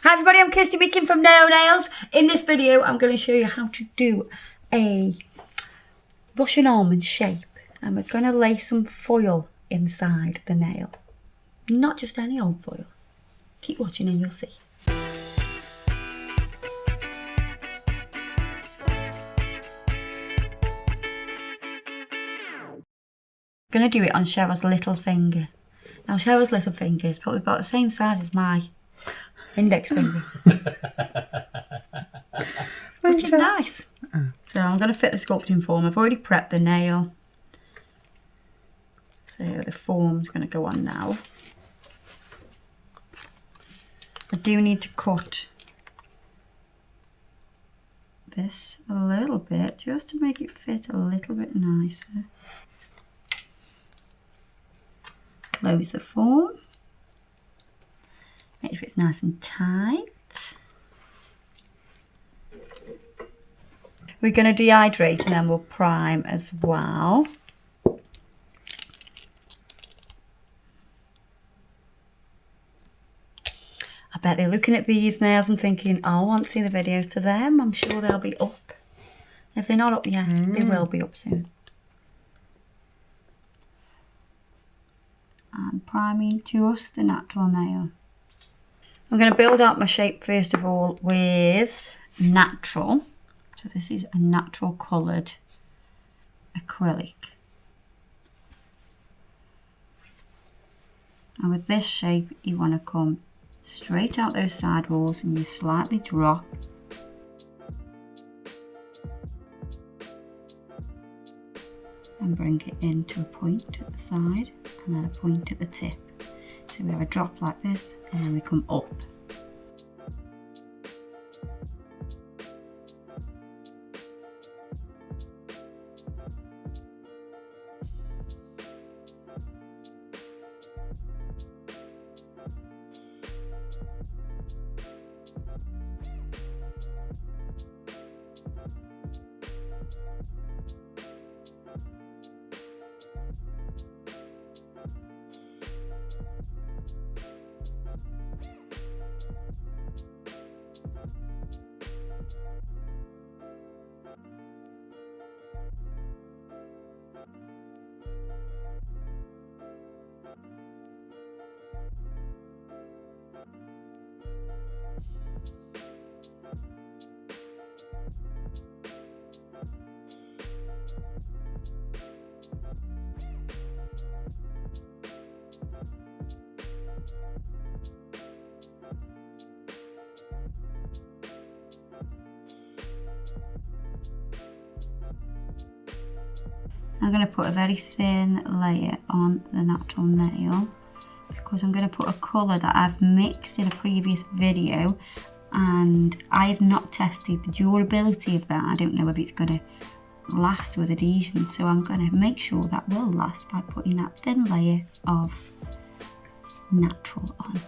Hi everybody, I'm Kirsty Meakin from Neo Nails. In this video, I'm going to show you how to do a Russian almond shape. And we're going to lay some foil inside the nail. Not just any old foil. Keep watching and you'll see. I'm going to do it on Cheryl's little finger. Now Cheryl's little finger is probably about the same size as my index finger. Which is nice. So I'm going to fit the sculpting form. I've already prepped the nail. So the form's going to go on now. I do need to cut this a little bit just to make it fit a little bit nicer. Close the form. Make sure it's nice and tight. We're going to dehydrate and then we'll prime as well. I bet they're looking at these nails and thinking, oh, I want to see the videos to them. I'm sure they'll be up. If they're not up yet, they will be up soon. And priming just the natural nail. I'm going to build out my shape first of all with natural. So this is a natural coloured acrylic. And with this shape, you want to come straight out those side walls and you slightly drop. And bring it into a point at the side and then a point at the tip. So we have a drop like this and then we come up. I'm going to put a very thin layer on the natural nail because I'm going to put a colour that I've mixed in a previous video and I have not tested the durability of that. I don't know if it's going to last with adhesion, so I'm going to make sure that will last by putting that thin layer of natural on.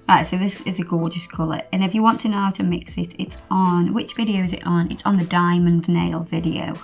Right, so this is a gorgeous colour, and if you want to know how to mix it, it's on, which video is it on? It's on the diamond nail video.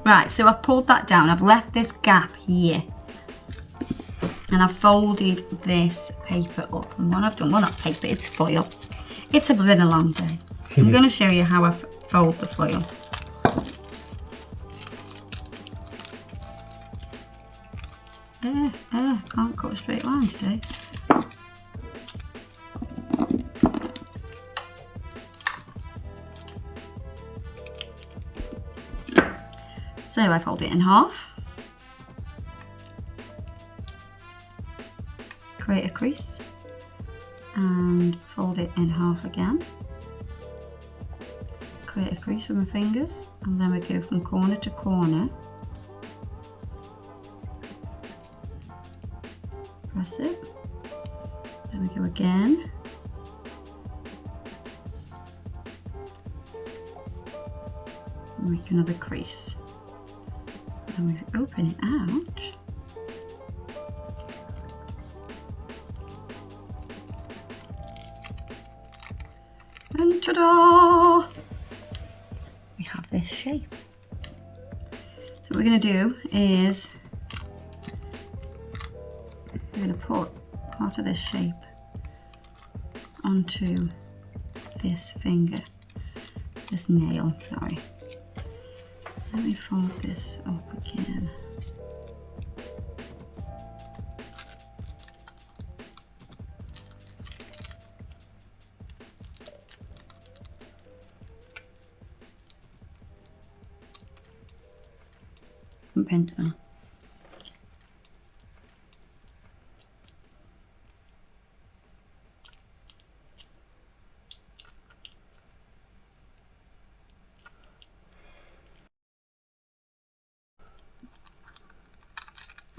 Right, so I've pulled that down. I've left this gap here. And I've folded this paper up. And what I've done, well, not paper, it's foil. It's been a long day. I'm going to show you how I fold the foil. Can't cut a straight line today. So I fold it in half. Create a crease. And fold it in half again. Create a crease with my fingers. And then we go from corner to corner. Press it. Then we go again. And make another crease. And we open it out. And ta-da! We have this shape. So what we're going to do is we're going to put part of this shape onto this finger, this nail, sorry. Let me fold this up again. And pinch that.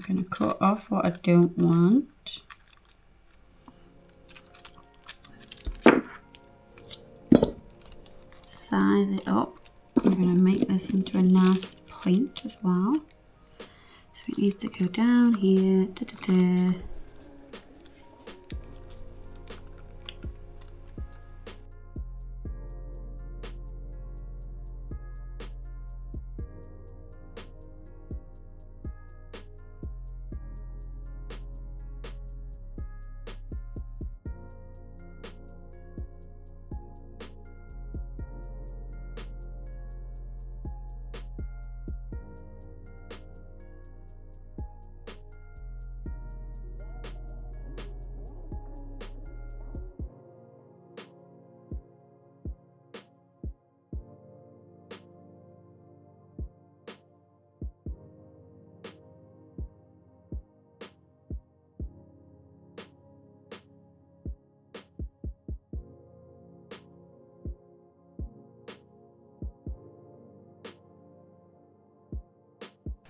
I'm going to cut off what I don't want. Size it up. I'm going to make this into a nice point as well. So it needs to go down here. Da, da, da.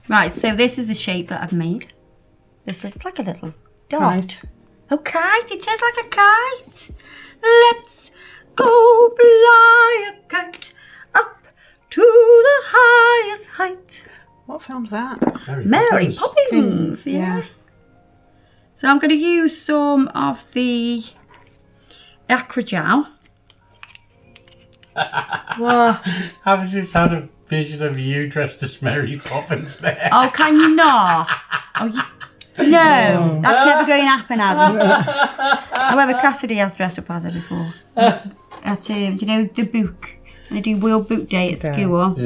Right, so this is the shape that I've made. This looks like a little dot. Kite. Oh, kite, it is like a kite. Let's go fly a kite up to the highest height. What film's that? Mary Poppins, yeah. So I'm going to use some of the Acrogel. What? I've just had a vision of you dressed as Mary Poppins there. Oh, can you not? Oh, no, that's never going to happen, Adam. However, Cassidy has dressed up as her before. At, do you know the book? They do World Book Day at school.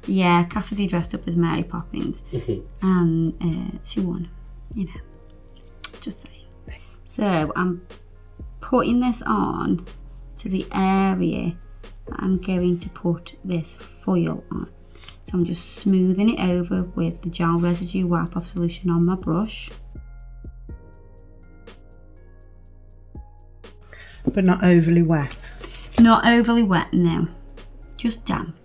Yeah, Cassidy dressed up as Mary Poppins. And she won, you know. Just saying. So I'm putting this on to the area that I'm going to put this foil on. So I'm just smoothing it over with the gel residue wipe off solution on my brush. But not overly wet. Not overly wet, no. Just damp.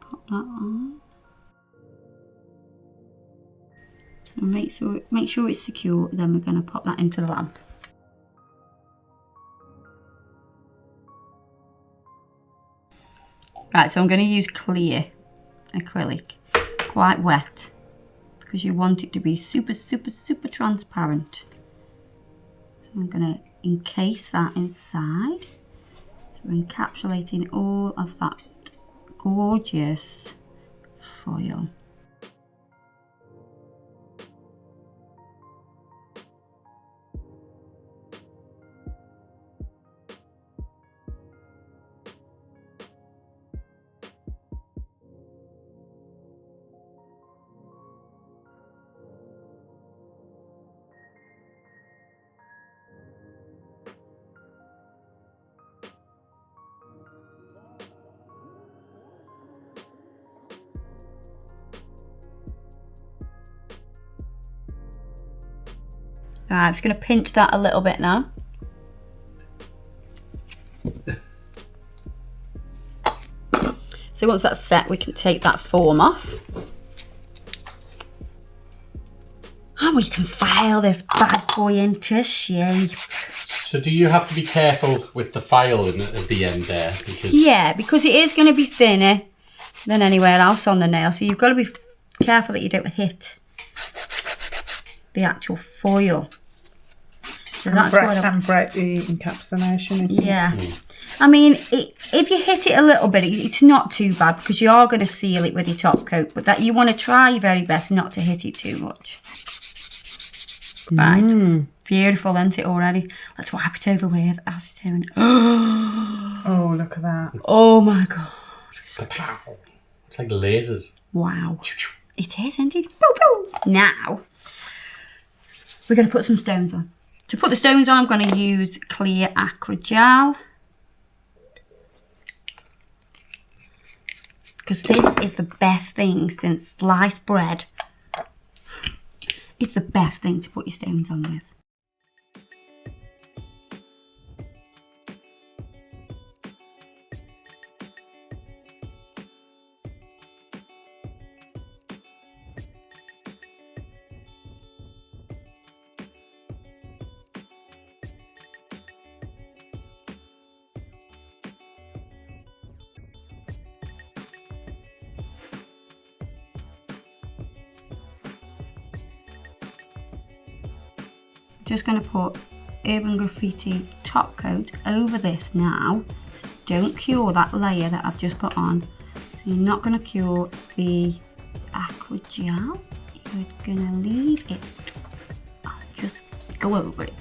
Pop that on. So make sure it's secure, then we're going to pop that into the lamp. Right, so I'm going to use clear acrylic, quite wet, because you want it to be super, super, super transparent. So I'm going to encase that inside. So we're encapsulating all of that gorgeous foil. Right, I'm just going to pinch that a little bit now. So once that's set, we can take that foam off. And we can file this bad boy into shape. So do you have to be careful with the file at the end there? Because Yeah, because it is going to be thinner than anywhere else on the nail. So you've got to be careful that you don't hit the actual foil. So And that's break, what and break the encapsulation. Isn't yeah. I mean, if you hit it a little bit, it's not too bad because you are going to seal it with your top coat. But that you want to try your very best not to hit it too much. Right. Beautiful, isn't it already? Let's wipe it over with acetone. Oh, look at that. Oh my God. it's like lasers. Wow. It is indeed. Bow, bow. Now, we're going to put some stones on. To put the stones on, I'm going to use clear Acrylic gel. Because this is the best thing since sliced bread. It's the best thing to put your stones on with. Just going to put Urban Graffiti top coat over this now. Don't cure that layer that I've just put on. So you're not going to cure the Acrylic gel. You're going to leave it and just go over it.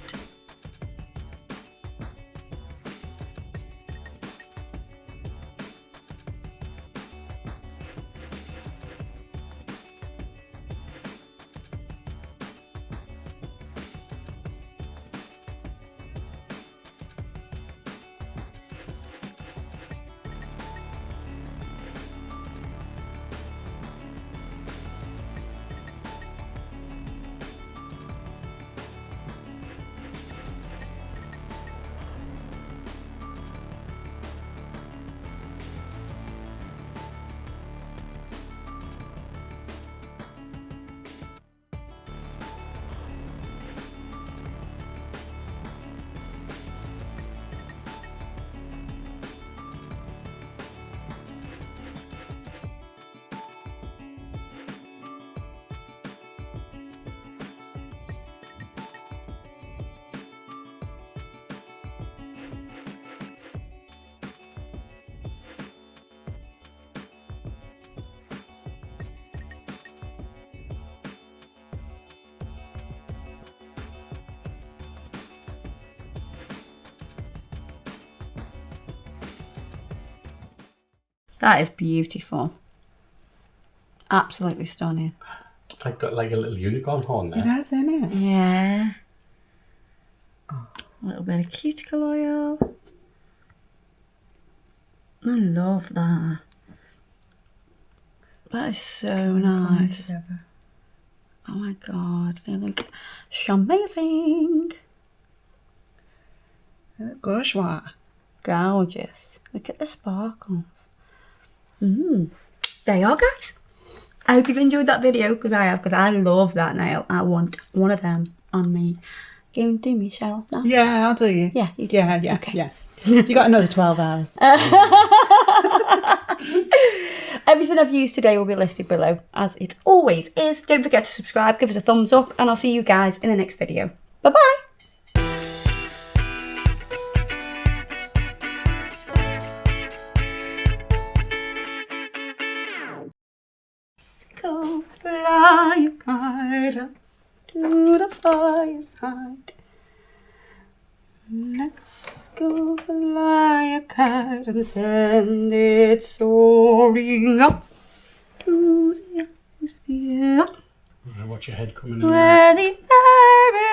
That is beautiful. Absolutely stunning. It's like got like a little unicorn horn It there. has, isn't it? Yeah. A little bit of cuticle oil. I love that. That is so Coming nice. together. Oh my God, they look amazing. They look bourgeois. Gorgeous. Look at the sparkles. There you are, guys. I hope you've enjoyed that video, because I have, because I love that nail. I want one of them on me. Go and do me, Cheryl. No? Yeah, I'll do you. Yeah, you do. Yeah. Okay. Yeah. You got another 12 hours. Everything I've used today will be listed below, as it always is. Don't forget to subscribe, give us a thumbs up, and I'll see you guys in the next video. Bye-bye. it up to the fireside. Let's go fly a kite and send it soaring up to the atmosphere. Watch your head coming in. Where the air